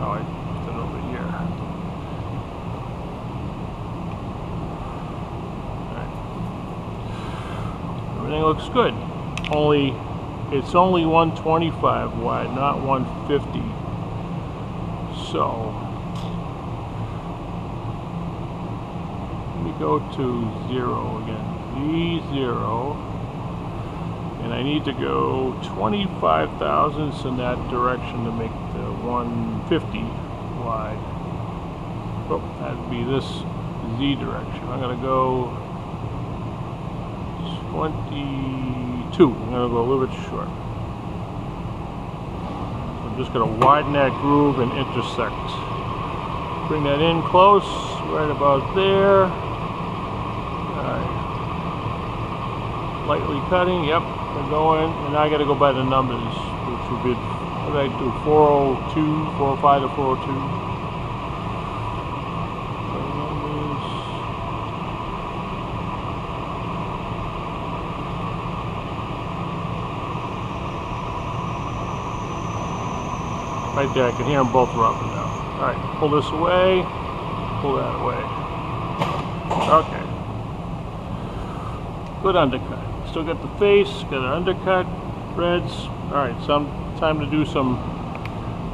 Oh, I put it over here. All right. Everything looks good. It's only 125 wide, not 150. So let me go to 0 again. V0. And I need to go 25 thousandths in that direction to make the 150 wide. Oh, that'd be this Z direction. I'm going to go 22. I'm going to go a little bit short. So I'm just going to widen that groove and intersect. Bring that in close, right about there. Alright. Lightly cutting, yep. We're going, and now I got to go by the numbers, which would be, what did I do, 402, 405 to 402. Right there, I can hear them both rubbing now. Alright, pull this away, pull that away. Okay. Good undercut. Still got the face, got an undercut, threads. Alright, time to do some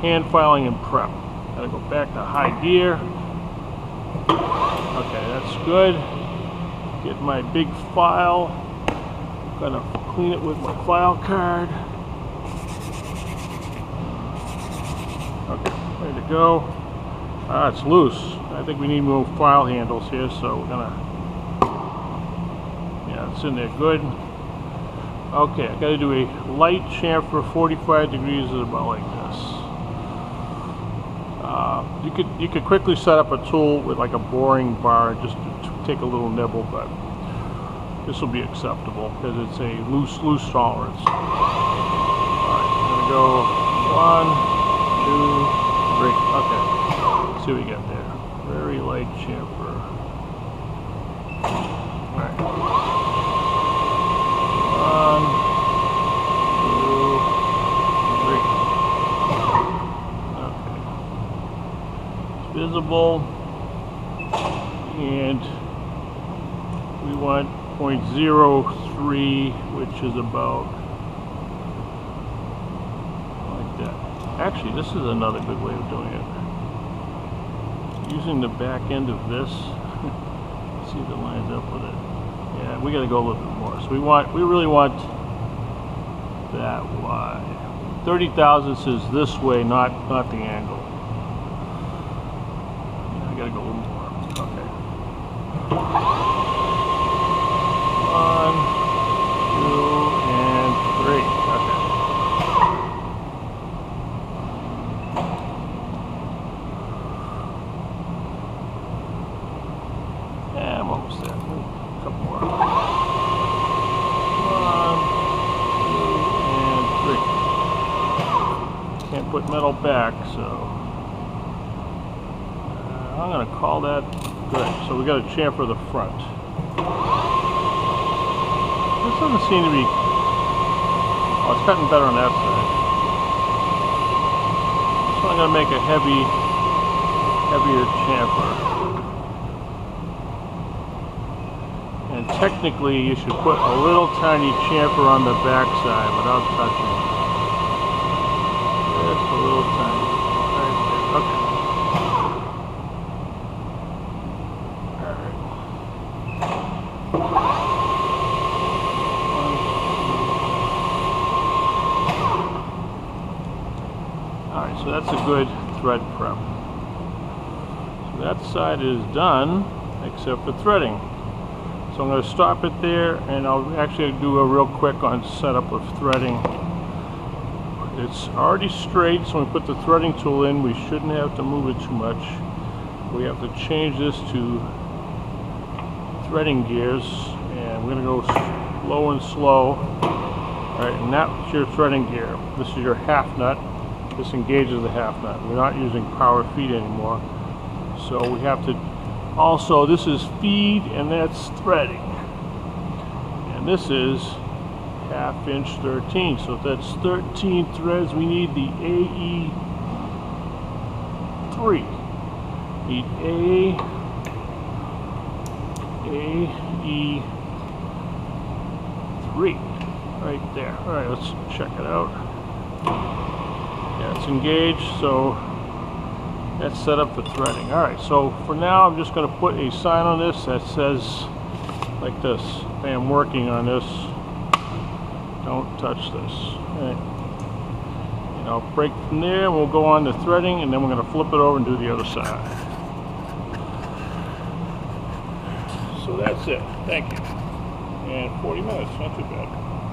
hand filing and prep. Gotta go back to high gear. Okay, that's good. Get my big file. Gonna clean it with my file card. Okay, ready to go. Ah, it's loose. I think we need more file handles here, so we're gonna, yeah, it's in there good. Okay, I got to do a light chamfer, 45 degrees is about like this. You could quickly set up a tool with like a boring bar just to take a little nibble, but this will be acceptable because it's a loose tolerance. Alright, I'm going to go 1, 2, 3. Okay, let's see what we got there. Very light chamfer. Alright. 1, 2, 3. Okay. It's visible, and we want 0.03, which is about like that. Actually, this is another good way of doing it. Using the back end of this, see if it lines up with it. Yeah, we got to go a little bit more. So we really want that wide. 30 thousandths is this way, not the angle. Yeah, I got to go a little more. Okay. 1, 2, and 3. Okay. Yeah, I'm almost there. A couple more. 1, 2, and 3. Can't put metal back, so I'm going to call that good. So we got to chamfer the front. This doesn't seem to be. Oh, it's cutting better on that side. So I'm going to make a heavier chamfer. And technically, you should put a little tiny chamfer on the back side without touching it. Just a little tiny. Right there. Okay. Alright, so that's a good thread prep. So that side is done, except for threading. So I'm going to stop it there, and I'll actually do a real quick on setup of threading. It's already straight, so when we put the threading tool in, we shouldn't have to move it too much. We have to change this to threading gears, and we're going to go low and slow. Alright, and that's your threading gear. This is your half nut. This engages the half nut. We're not using power feed anymore. So we have to also, this is feed and that's threading. And this is 1/2 inch 13. So if that's 13 threads, we need the AE Need AE3 right there. All right, let's check it out. Yeah, it's engaged, so that's set up for threading. All right, so for now, I'm just going to put a sign on this that says like this: I am working on this. Don't touch this. All right. And I'll break from there, and we'll go on to threading, and then we're going to flip it over and do the other side. So that's it. Thank you. And 40 minutes, not too bad.